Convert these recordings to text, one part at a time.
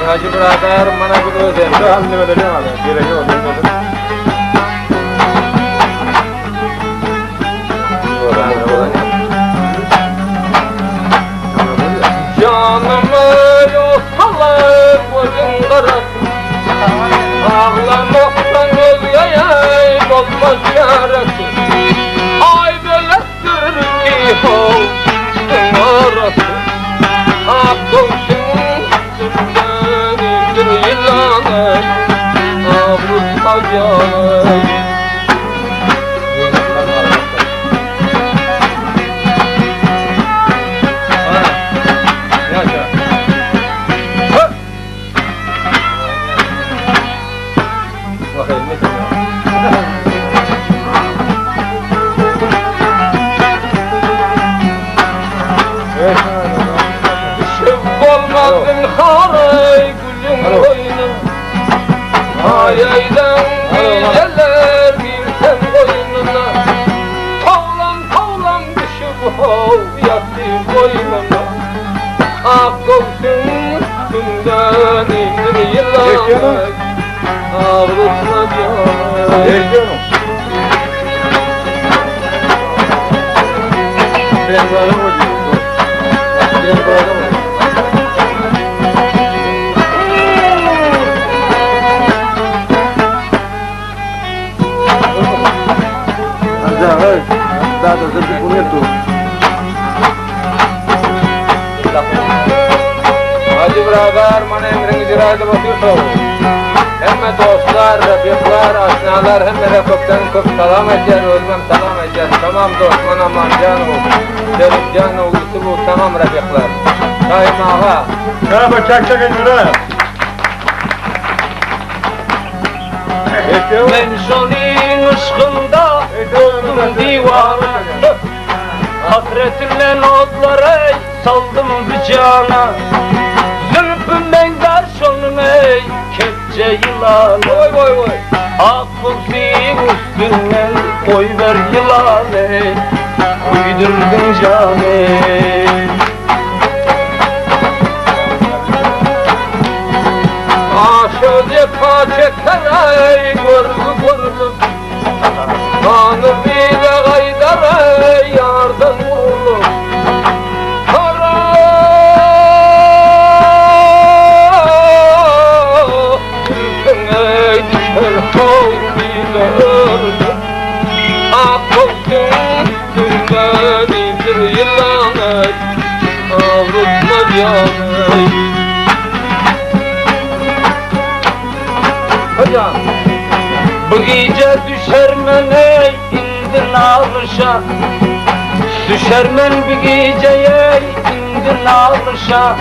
Hacı birader bana bir özel. Şu an ne vereceğim abi? Gerek yok. Canımı yosalar gözün karası. Ağlamaktan özgeye bozmaz yarası. Ay böyledir ki olsun orası. Aklımsın üstünden indir yılanı. Avrupa canı. Olmadın haray gülüm koynum. Ayaydan geceler bilsen koynuna. Tavlan düşüp hov yattı boynuna. Ak olsun üstünden indir yılanı. Ağrıtma canı. Ben böyle mi diyorsun? Ben böyle mi? Da se pone tu. Hacı birader bana emrin icraatı bakıyorsa. Hemme dostlar, rafiqlar, aşnalar hemme köpten köp salam eder, özlem salam eder. Tamam dostman aman canım. Derim canım uyusu bu tamam rafiqlar. Sayın ağa. Merhaba çak indire. Ben şonin ışkında oldum divana. Hasretimle otlara saldım bir cana. Zülfümden karşın ey kepçe yılanı. Oy oy oy. Akılsın üstünden koy ver yılanı. Uydurdun canı. Aşığı paçekler ey görgü kanı bile gaydar ey yardan vurulur. Kara gülsün ey düşer kol bile ördü. Ak olsun üstünden indir yılanı. Avrutma canı. Hocam bu gece düşermen ey indin alışa. Düşermen bir geceye indin alışa.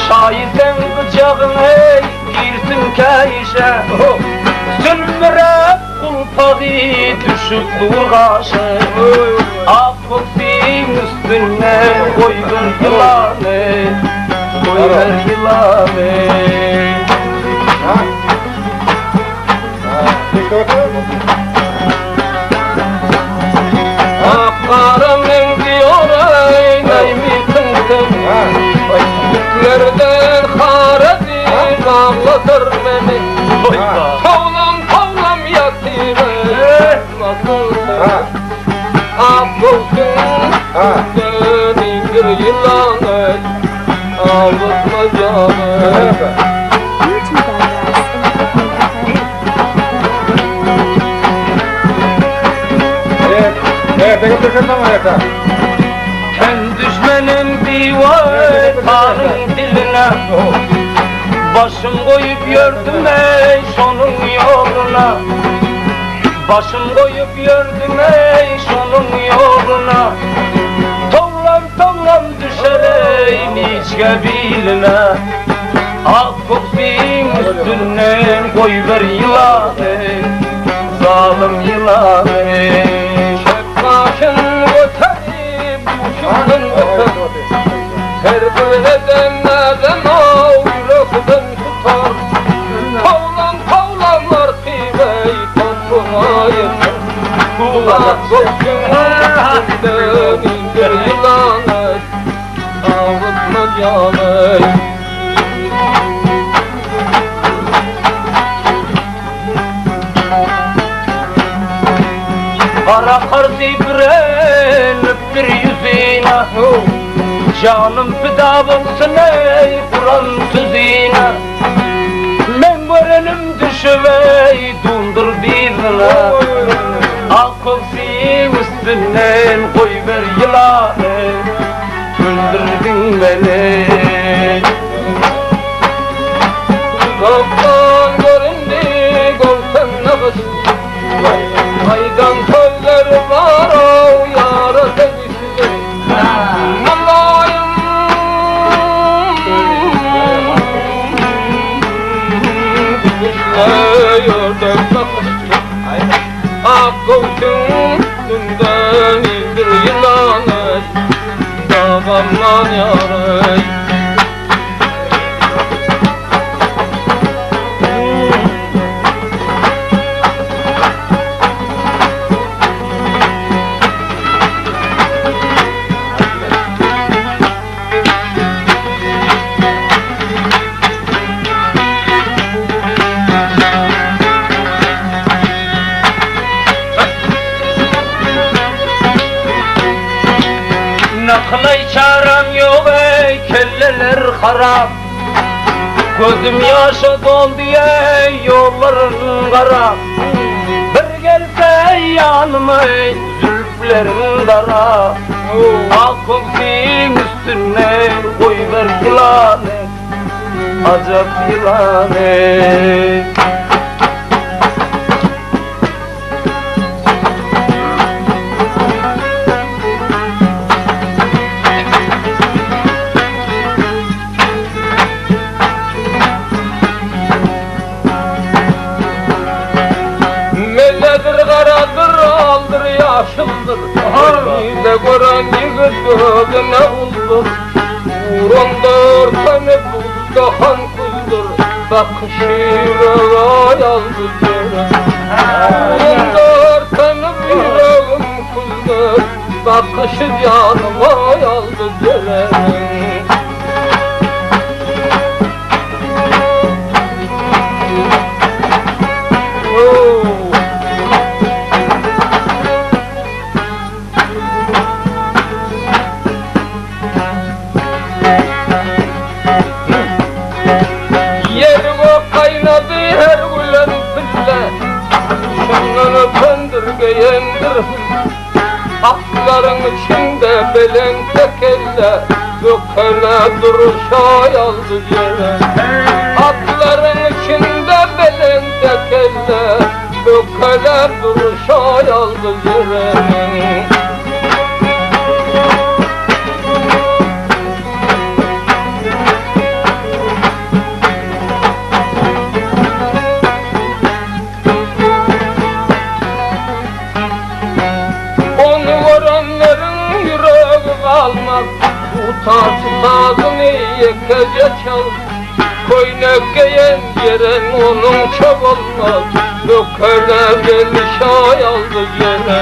Şahiden bıçağın ey girsin kayışa. Zülmüre kulpağı düşüp durgaşı. Akılsın üstüne koy ver yılanı. Koy ver yılanı. Akarım diyor ey neymisin Bütlerden haredim ağlatır beni. Tavlam yatır ey nasılsın. Akılsın üstünden indir yılanı. Ağlatma canı. Sen düşmenin divarın diline. Başım koyup yördüm ey sonun yoluna. Başım koyup yördüm ey sonun yoluna. Tavlam düşer ey niçke biline. Ak koksin üstüne koy ver yılanı. Zalim yılanı. Başın öteri, başın öteri. Her birine neden o yürekten tutar. Tavlamlar kıybey toplumayın. Kulak sokun indir yılanı. Avutma canı. Kara kar zibrenip bir yüzüne canım fida olsun ey Kur'an sözüne. Men görenim düşüvey dundur bizine. Akılsın üstünden koyver yılanı, öldürdün beni. Kaptan göründü golten nefes, aydan sözleri var o yara sevgisi. Allah'ım düşüyor da bakıştı. Akılsın üstünden indir yılanı, dağımdan yarayı. Nakılay çarem yok ey kelleler harap. Gözüm yaşa doldu ey yolların kara. Bir gelse yanıma ey zülflerin dara. Akılsın üstüne koyver yılanı, acap yılanı. Melledir karadır aldır yaşıldır, bir de gören yigit gözüne uldur. Uğrundur seni buzdahan kuzdur, bakışı yüreğe aldı yere. Uğrundur seni yüreğim kuzdur, bakışı canıma aldı yere. Her gülen bille şunları pöndürgeyendir. Akların içinde belen tekelle, dökele duruşa yaldı yere. Akların içinde belen tekelle, dökele duruşa yaldı yere. Almaz utanç sazını yekece çal. Koynak giyen yeren onun çok olmaz, dökele gelişay aldı yere.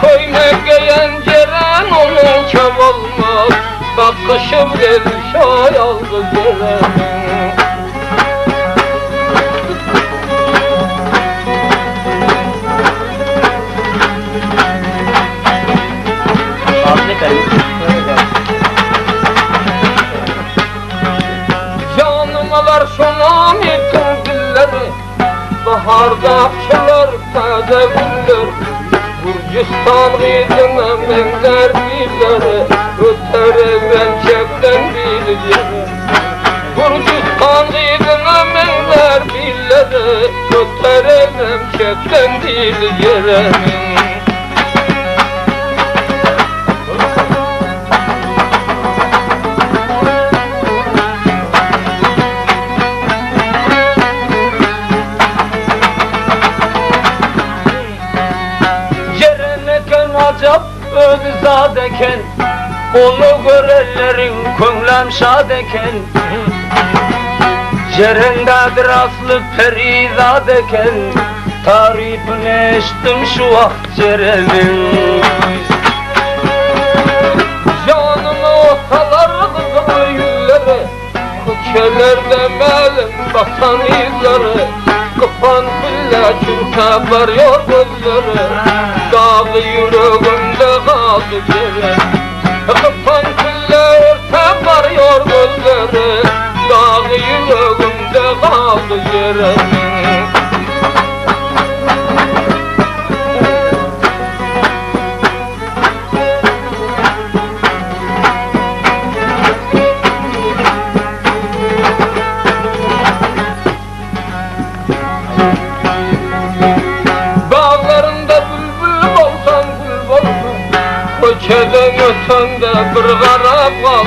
Koynak giyen yeren onun çok olmaz, bakışım gelişay aldı yere. Canımalar şunam yetim dilleri, baharda akşalar taze güller. Gürcistan gidine menler dilleri, öter evren çekten bilgileri. Gürcistan gidine menler dilleri, öter evren çekten bilgileri. Acap ödü zadeken, onu görenlerin könlem şadeken. Cerendadır aslı perizadeken, tarifini eştim şu ah Ceren'in. Canımı ortalar kızılı yüzleri, köşelerde melin basan izleri. Kıpan bile çürke varıyor gözleri, dağı yüreğimde kaldı yere. Kıpan bile örte varıyor gözleri, dağı yüreğimde kaldı yere. Köçeden ötende bir garap kal,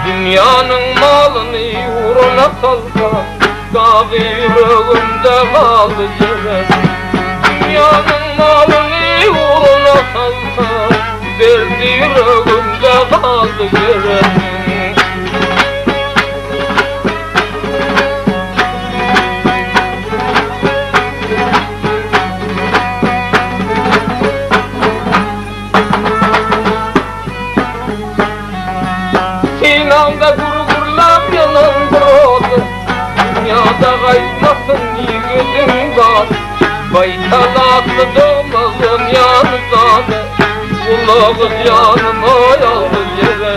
dünyanın malını uğruna salsa, dağı yüreğimde kaldı yere. Dünyanın malını uğruna salsa, derdi yüreğimde kaldı yere. Sinamda gurgurlap yanan brodu, dünyada kaymasın yiğidin gaz. Baytalatlı doğmazın yanızadı, kulağız yanıma yaldı yere.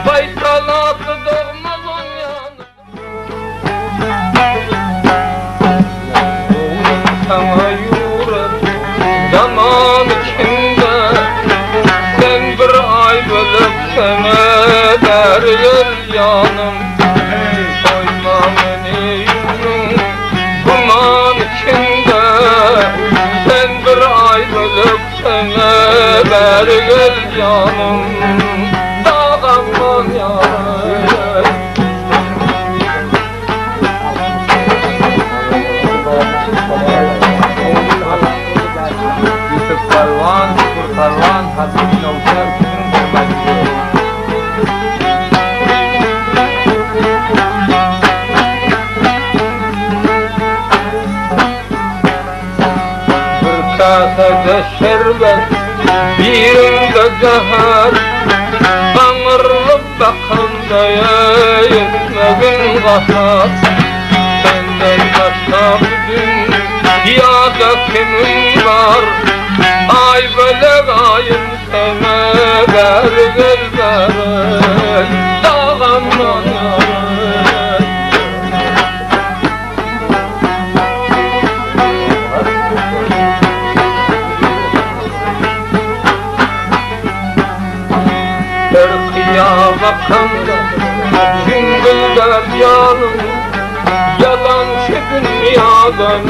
Baytalatlı doğmazın yanızadı. Oğlum sana yürür zaman içinde, sen bir ay bölüp sana derler yanım. Koyma beni yüzün duman içinde, sen bir ay bölüp sana derler yanım. Dağımdan yanım. Yusuf Parvan, Şukur Parvan, Hasan Şavşar, bütün hürmetli. Bir kasede şerbet, birinde zehir, ağırlıp bakanda yetmegin kasap. Senden başka bugün dünyada kimin var? Ay bölek ayın sana bergel berek, dağımdan yarek. Terkiya bakanda sümbülder yanım, yalançı dünyadan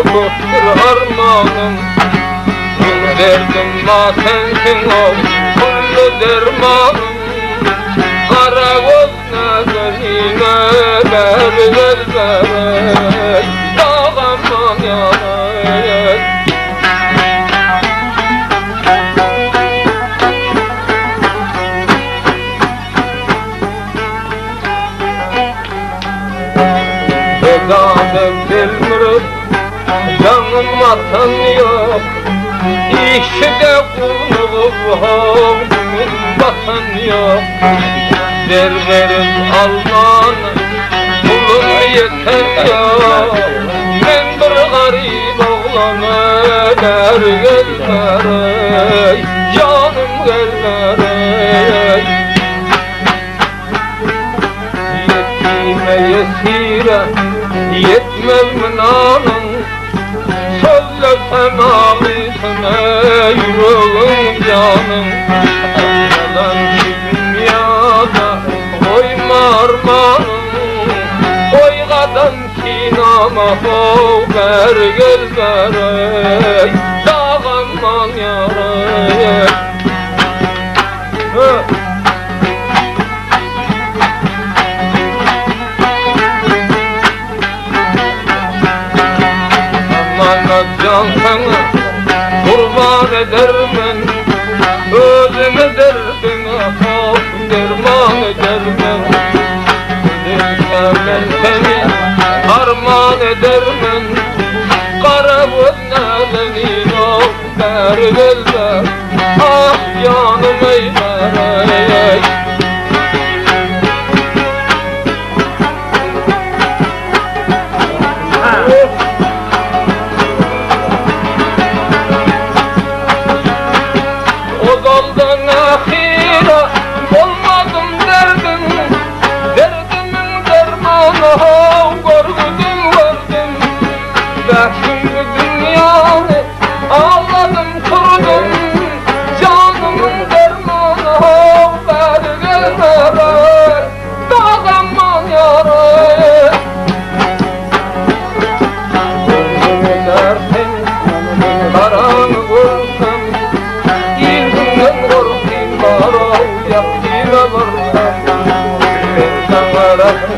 koktur armağanım. Derdim ma sensin ol, kullu dermanım. Kara göz nazarine bergel berek, dağımdan yarek. Vedadım bilmirim, canım vatan yok. İşte kulluğum havlumun vatan yok. Derveriz Alman, kulum yeter yok. Ben bir garip oğlana dergel berek, canım gel berek. Yetime yesire, yetmez mi nanın? Söylesem ağrısına yüreğim canım. Yalan şu dünyada koyma armanım. Koygadan sinama hov bergel berek, dağımdan yarek. Can sana kurban ederim, özümü derdine haf derman ederim. Ben seni armağan ederim, kara gözlerin of bergel, ah canım ey berek. yarasın